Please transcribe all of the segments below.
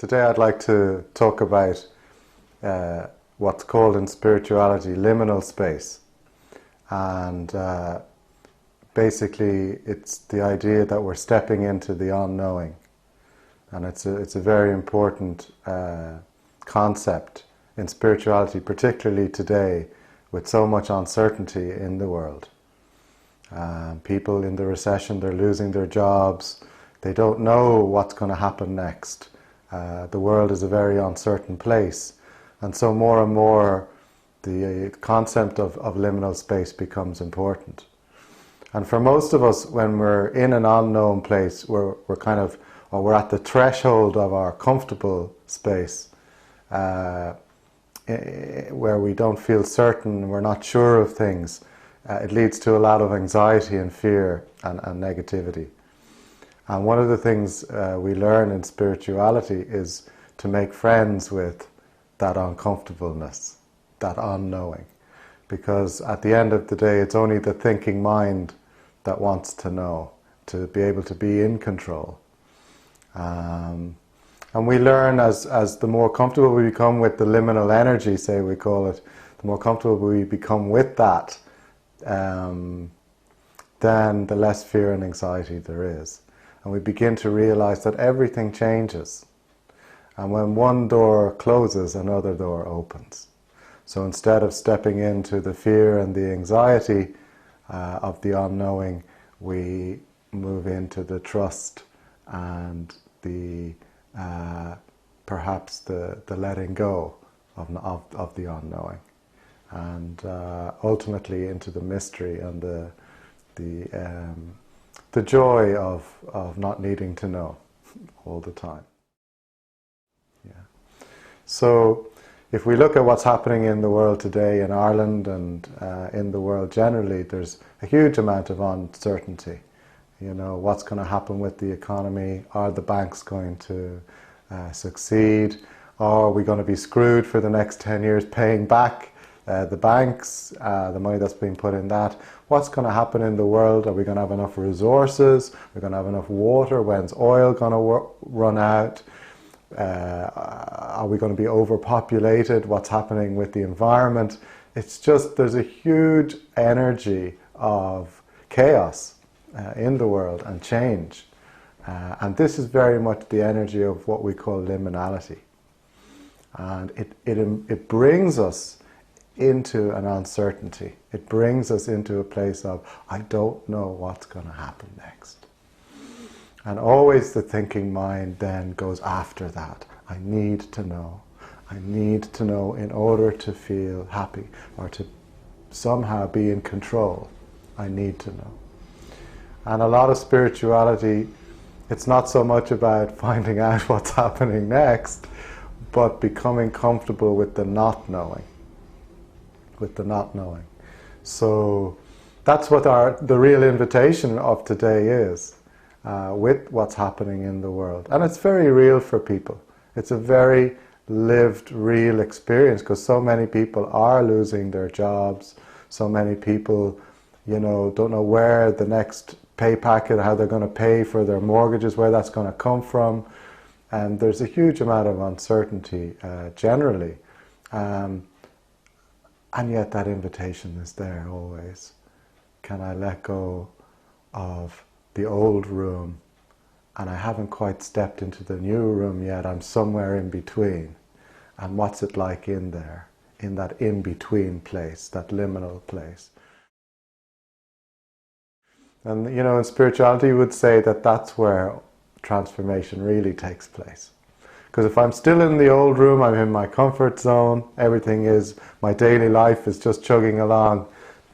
Today I'd like to talk about what's called in spirituality liminal space. And basically it's the idea that we're stepping into the unknowing. And it's a very important concept in spirituality, particularly today with so much uncertainty in the world. People in the recession, they're losing their jobs. They don't know what's going to happen next. The world is a very uncertain place. And so more and more the concept of liminal space becomes important. And for most of us, when we're in an unknown place, we're at the threshold of our comfortable space, where we don't feel certain, we're not sure of things. It leads to a lot of anxiety and fear and negativity. And one of the things we learn in spirituality is to make friends with that uncomfortableness, that unknowing. Because at the end of the day, it's only the thinking mind that wants to know, to be able to be in control. And we learn as the more comfortable we become with the liminal energy, say we call it, the more comfortable we become with that, then the less fear and anxiety there is. And we begin to realize that everything changes. And when one door closes, another door opens. So instead of stepping into the fear and the anxiety of the unknowing, we move into the trust and the perhaps the letting go of the unknowing, and ultimately into the mystery and the joy of not needing to know all the time. Yeah. So if we look at what's happening in the world today, in Ireland and in the world generally, there's a huge amount of uncertainty. You know, what's going to happen with the economy? Are the banks going to succeed? Are we going to be screwed for the next 10 years paying back the banks, the money that's being put in that? What's going to happen in the world? Are we going to have enough resources? Are we going to have enough water? When's oil going to run out? Are we going to be overpopulated? What's happening with the environment? It's just, there's a huge energy of chaos in the world and change. And this is very much the energy of what we call liminality. And it brings us into an uncertainty. It brings us into a place of, I don't know what's going to happen next. And always the thinking mind then goes after that. I need to know. I need to know in order to feel happy or to somehow be in control. I need to know. And a lot of spirituality, it's not so much about finding out what's happening next, but becoming comfortable with the not knowing. With the not knowing. So that's what the real invitation of today is, with what's happening in the world. And it's very real for people. It's a very lived, real experience, because so many people are losing their jobs. So many people, you know, don't know where the next pay packet, how they're going to pay for their mortgages, where that's going to come from. And there's a huge amount of uncertainty generally. And yet that invitation is there always. Can I let go of the old room? And I haven't quite stepped into the new room yet. I'm somewhere in between. And what's it like in there, in that in-between place, that liminal place? And you know, in spirituality you would say that that's where transformation really takes place. Because if I'm still in the old room, I'm in my comfort zone, everything is, my daily life is just chugging along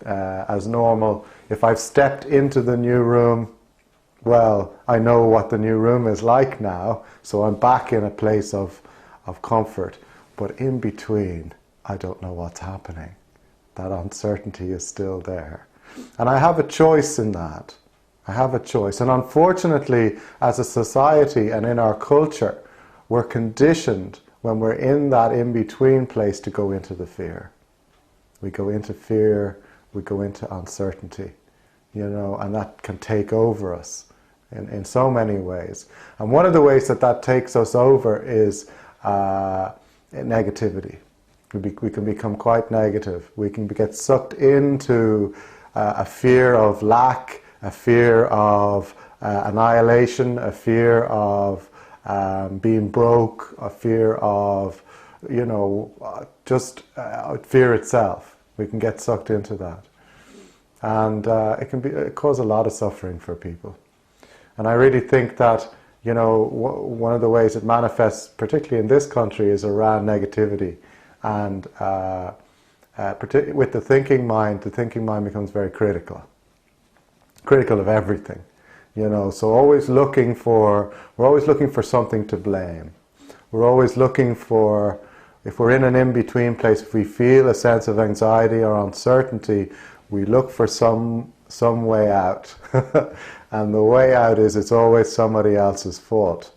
as normal. If I've stepped into the new room, well, I know what the new room is like now, so I'm back in a place of comfort. But in between, I don't know what's happening. That uncertainty is still there. And I have a choice in that. I have a choice. And unfortunately, as a society and in our culture, we're conditioned when we're in that in-between place to go into the fear. We go into fear, we go into uncertainty, you know, and that can take over us. in so many ways. And one of the ways that that takes us over is negativity. We can become quite negative. We can get sucked into a fear of lack, a fear of annihilation, a fear of being broke, a fear of, just fear itself. We can get sucked into that. And it can cause a lot of suffering for people. And I really think that, one of the ways it manifests, particularly in this country, is around negativity. And with the thinking mind becomes very critical of everything. So we're always looking for something to blame. We're always looking for, if we're in an in-between place, if we feel a sense of anxiety or uncertainty, we look for some way out. And the way out is, it's always somebody else's fault.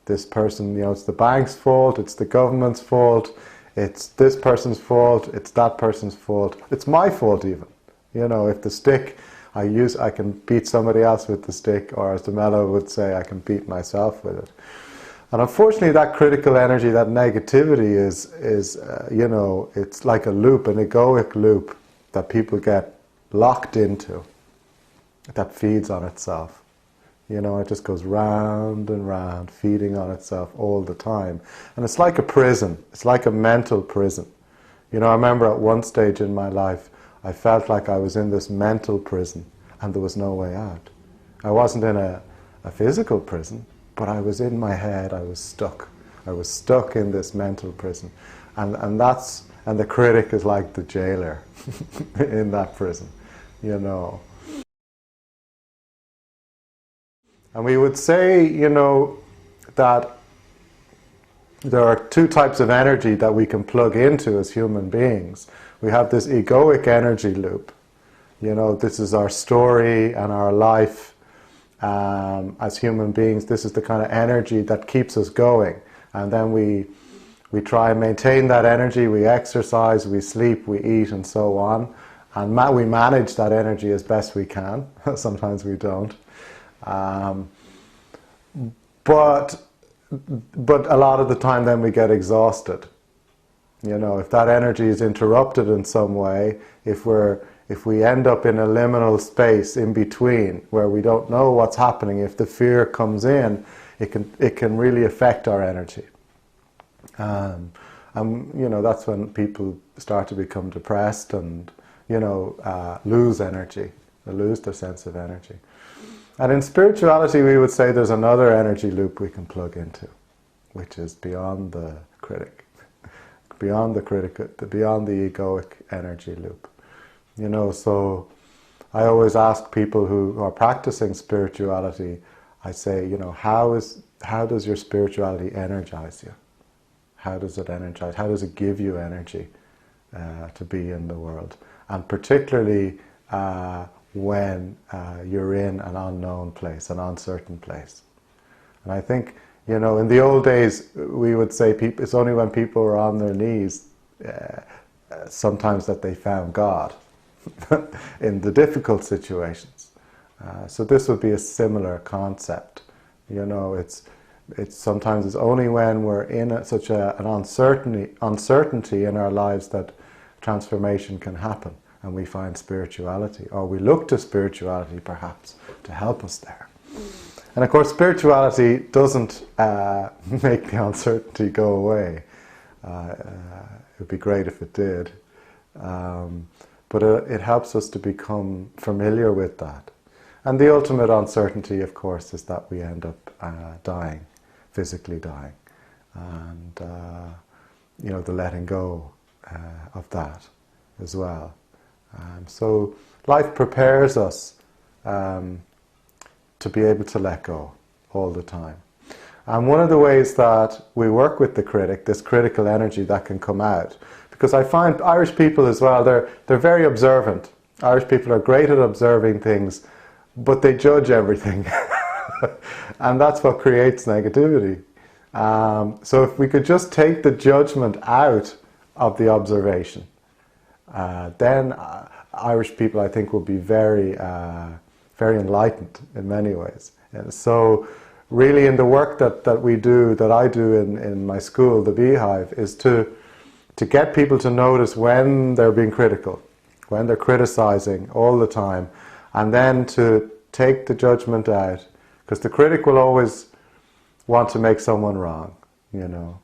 This person, it's the bank's fault, it's the government's fault, it's this person's fault, it's that person's fault, it's my fault even. If the stick I can beat somebody else with the stick, or as the mellow would say, I can beat myself with it. And unfortunately, that critical energy, that negativity is it's like a loop, an egoic loop that people get locked into, that feeds on itself. It just goes round and round, feeding on itself all the time. And it's like a prison. It's like a mental prison. I remember at one stage in my life, I felt like I was in this mental prison and there was no way out. I wasn't in a physical prison, but I was in my head, I was stuck. I was stuck in this mental prison. And the critic is like the jailer in that prison, And we would say, that there are two types of energy that we can plug into as human beings. We have this egoic energy loop. This is our story and our life as human beings. This is the kind of energy that keeps us going. And then we try and maintain that energy. We exercise, we sleep, we eat, and so on. And we manage that energy as best we can. Sometimes we don't. But a lot of the time then we get exhausted. If that energy is interrupted in some way, if we end up in a liminal space in between where we don't know what's happening, if the fear comes in, it can really affect our energy. And that's when people start to become depressed and lose energy, they lose their sense of energy. And in spirituality, we would say there's another energy loop we can plug into, which is beyond the critic, beyond the egoic energy loop. So I always ask people who are practicing spirituality, I say, how does your spirituality energize you? How does it energize? How does it give you energy to be in the world? And particularly when you're in an unknown place, an uncertain place. And I think, in the old days, we would say it's only when people were on their knees sometimes that they found God in the difficult situations. So this would be a similar concept. It's only when we're in such an uncertainty in our lives that transformation can happen, and we find spirituality, or we look to spirituality perhaps to help us there. And of course, spirituality doesn't make the uncertainty go away. It would be great if it did. But it helps us to become familiar with that. And the ultimate uncertainty, of course, is that we end up dying, physically dying. And, the letting go of that as well. So life prepares us to be able to let go all the time. And one of the ways that we work with the critic, this critical energy that can come out, because I find Irish people as well, they're very observant. Irish people are great at observing things, but they judge everything. And that's what creates negativity. So if we could just take the judgment out of the observation, then Irish people, I think, will be very, very enlightened in many ways. And so really in the work that we do, that I do in my school, the Beehive, is to get people to notice when they're being critical, when they're criticizing all the time, and then to take the judgment out, because the critic will always want to make someone wrong, you know.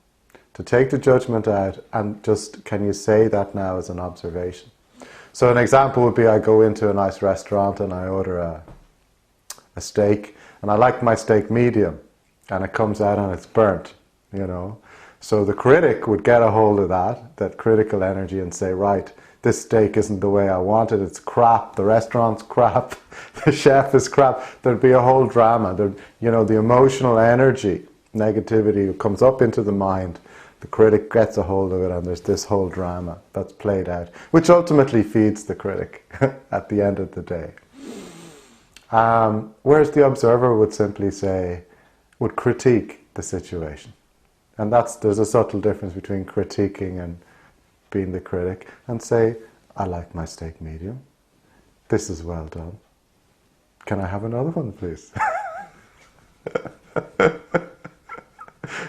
To take the judgment out and just, can you say that now as an observation? So an example would be, I go into a nice restaurant and I order a steak, and I like my steak medium, and it comes out and it's burnt, you know. So the critic would get a hold of that critical energy, and say, right, this steak isn't the way I want it, it's crap, the restaurant's crap, the chef is crap. There'd be a whole drama. You know, the emotional energy, negativity comes up into the mind, the critic gets a hold of it, and there's this whole drama that's played out, which ultimately feeds the critic at the end of the day. Whereas the observer would simply say, would critique the situation. And there's a subtle difference between critiquing and being the critic, and say, I like my steak medium. This is well done. Can I have another one, please?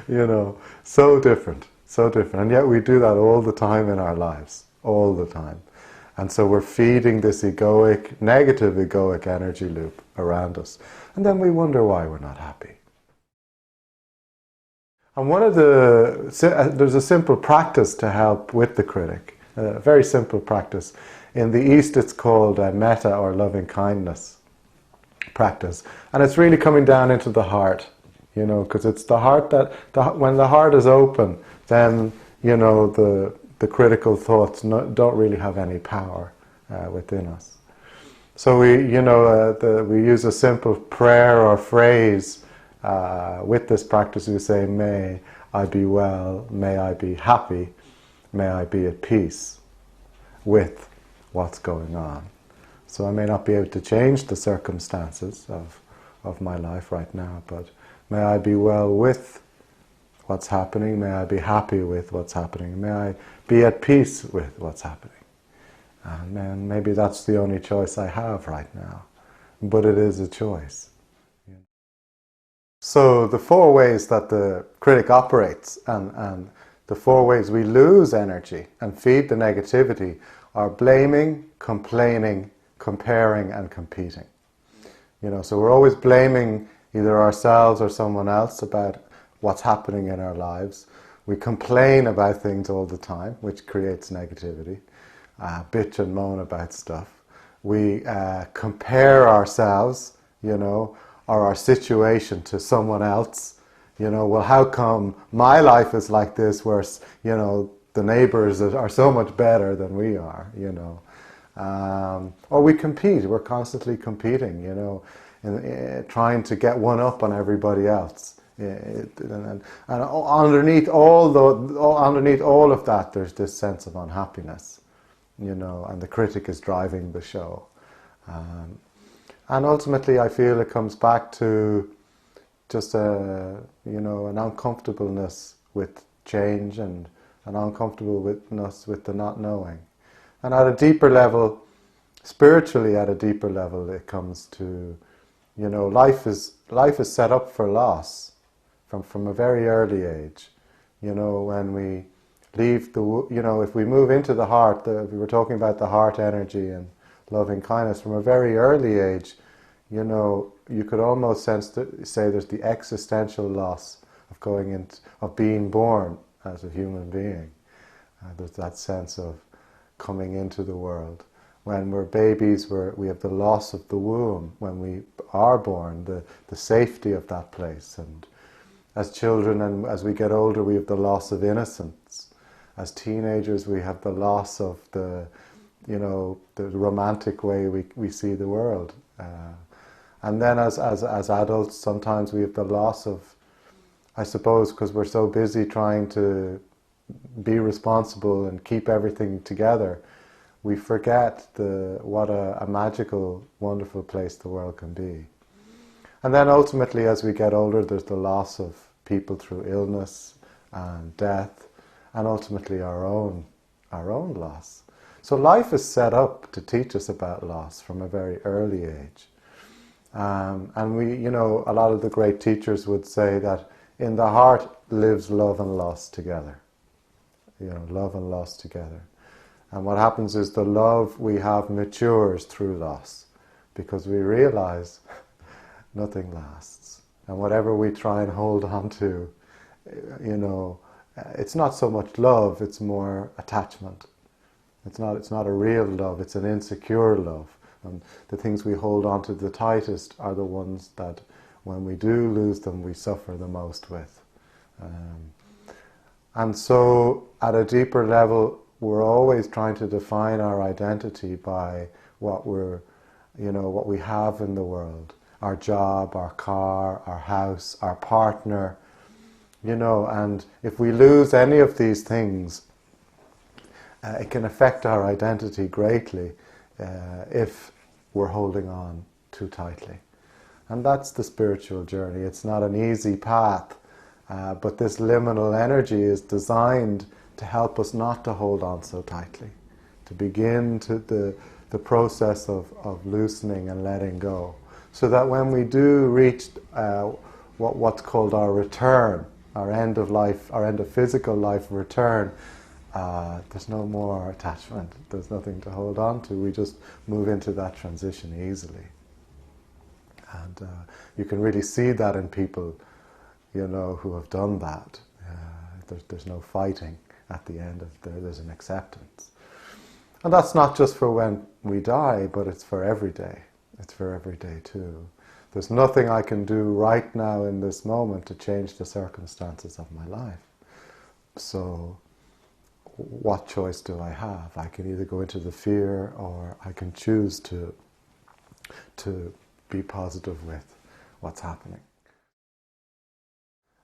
You know, so different, so different. And yet we do that all the time in our lives, all the time. And so we're feeding this egoic, negative egoic energy loop around us. And then we wonder why we're not happy. And there's a simple practice to help with the critic, a very simple practice. In the East it's called metta, or loving kindness practice. And it's really coming down into the heart, you know, because it's the heart when the heart is open, then, you know, the critical thoughts don't really have any power within us. So we use a simple prayer or phrase with this practice. We say, may I be well, may I be happy, may I be at peace with what's going on. So I may not be able to change the circumstances of my life right now, but may I be well with what's happening, may I be happy with what's happening, may I be at peace with what's happening. And then maybe that's the only choice I have right now, but it is a choice. So the four ways that the critic operates, and the four ways we lose energy and feed the negativity, are blaming, complaining, comparing, and competing. You know, so we're always blaming either ourselves or someone else about what's happening in our lives. We complain about things all the time, which creates negativity. Bitch and moan about stuff. We compare ourselves, you know, or our situation to someone else. You know, well, how come my life is like this, whereas, you know, the neighbors are so much better than we are, you know. Or we compete. We're constantly competing, you know, trying to get one up on everybody else. And underneath all of that, there's this sense of unhappiness, you know, and the critic is driving the show. And ultimately, I feel it comes back to just an uncomfortableness with change, and an uncomfortableness with the not knowing. And at a deeper level, spiritually at a deeper level, it comes to, you know, life is set up for loss from a very early age. You know, when we leave if we move into the heart, we were talking about the heart energy and loving kindness from a very early age, you know, you could almost say there's the existential loss of being born as a human being. There's that sense of coming into the world. When we're babies, we have the loss of the womb. When we are born, the safety of that place. And as children, and as we get older, we have the loss of innocence. As teenagers, we have the loss of the romantic way we see the world. And then as adults, sometimes we have the loss of, I suppose, because we're so busy trying to be responsible and keep everything together, we forget what a magical, wonderful place the world can be. And then ultimately, as we get older, there's the loss of people through illness and death, and ultimately our own loss. So life is set up to teach us about loss from a very early age. And we, a lot of the great teachers would say that in the heart lives love and loss together. Love and loss together. And what happens is the love we have matures through loss, because we realize nothing lasts. And whatever we try and hold on to, it's not so much love, it's more attachment. It's not a real love, it's an insecure love. And the things we hold on to the tightest are the ones that, when we do lose them, we suffer the most with. And so, at a deeper level, we're always trying to define our identity by what what we have in the world. Our job, our car, our house, our partner, and if we lose any of these things, it can affect our identity greatly if we're holding on too tightly. And that's the spiritual journey. It's not an easy path, but this liminal energy is designed to help us not to hold on so tightly, to begin the process of loosening and letting go, so that when we do reach what's called our return, our end of life, our end of physical life return, there's no more attachment, there's nothing to hold on to. We just move into that transition easily. And you can really see that in people, who have done that. There's no fighting at the end of there's an acceptance. And that's not just for when we die, but it's for every day. It's for every day too. There's nothing I can do right now in this moment to change the circumstances of my life. So what choice do I have? I can either go into the fear, or I can choose to be positive with what's happening.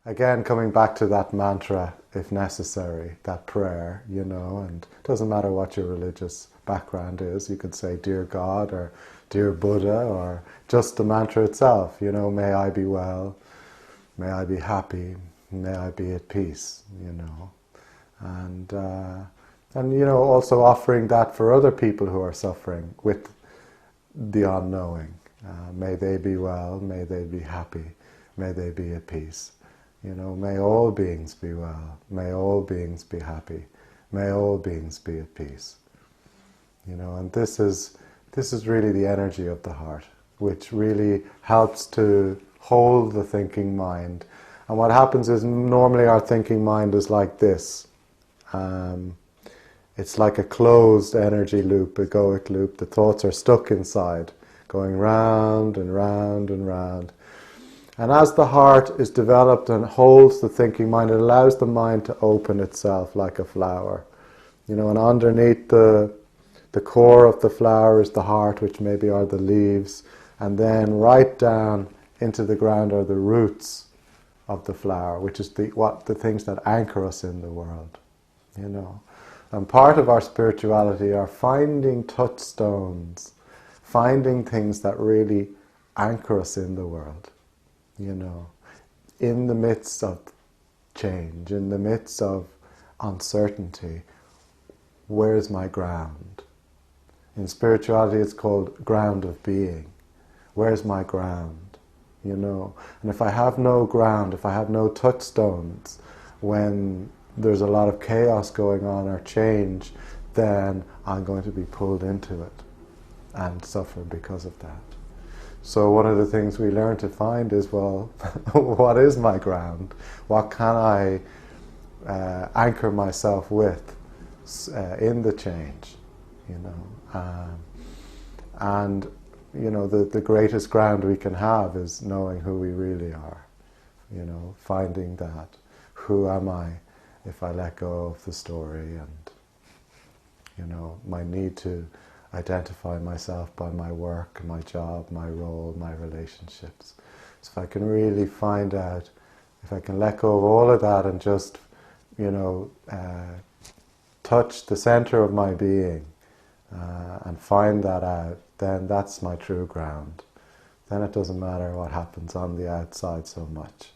Again, coming back to that mantra, if necessary, that prayer, and it doesn't matter what your religious background is. You could say, Dear God, or Dear Buddha, or just the mantra itself, may I be well, may I be happy, may I be at peace, And also offering that for other people who are suffering with the unknowing. May they be well, may they be happy, may they be at peace. May all beings be well, may all beings be happy, may all beings be at peace. And this is really the energy of the heart, which really helps to hold the thinking mind. And what happens is, normally our thinking mind is like this. It's like a closed energy loop, egoic loop. The thoughts are stuck inside, going round and round and round. And as the heart is developed and holds the thinking mind, it allows the mind to open itself like a flower. And underneath the core of the flower is the heart, which maybe are the leaves. And then right down into the ground are the roots of the flower, which is the things that anchor us in the world. And part of our spirituality are finding touchstones, finding things that really anchor us in the world. In the midst of change, in the midst of uncertainty, where's my ground? In spirituality it's called ground of being. Where's my ground? And if I have no ground, if I have no touchstones, when there's a lot of chaos going on or change, then I'm going to be pulled into it and suffer because of that. So one of the things we learn to find is, well, what is my ground? What can I anchor myself with in the change? And the greatest ground we can have is knowing who we really are. Finding that. Who am I if I let go of the story and, my need to identify myself by my work, my job, my role, my relationships. So if I can really find out, if I can let go of all of that and just, touch the center of my being and find that out, then that's my true ground. Then it doesn't matter what happens on the outside so much,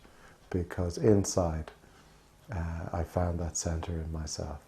because inside I found that center in myself.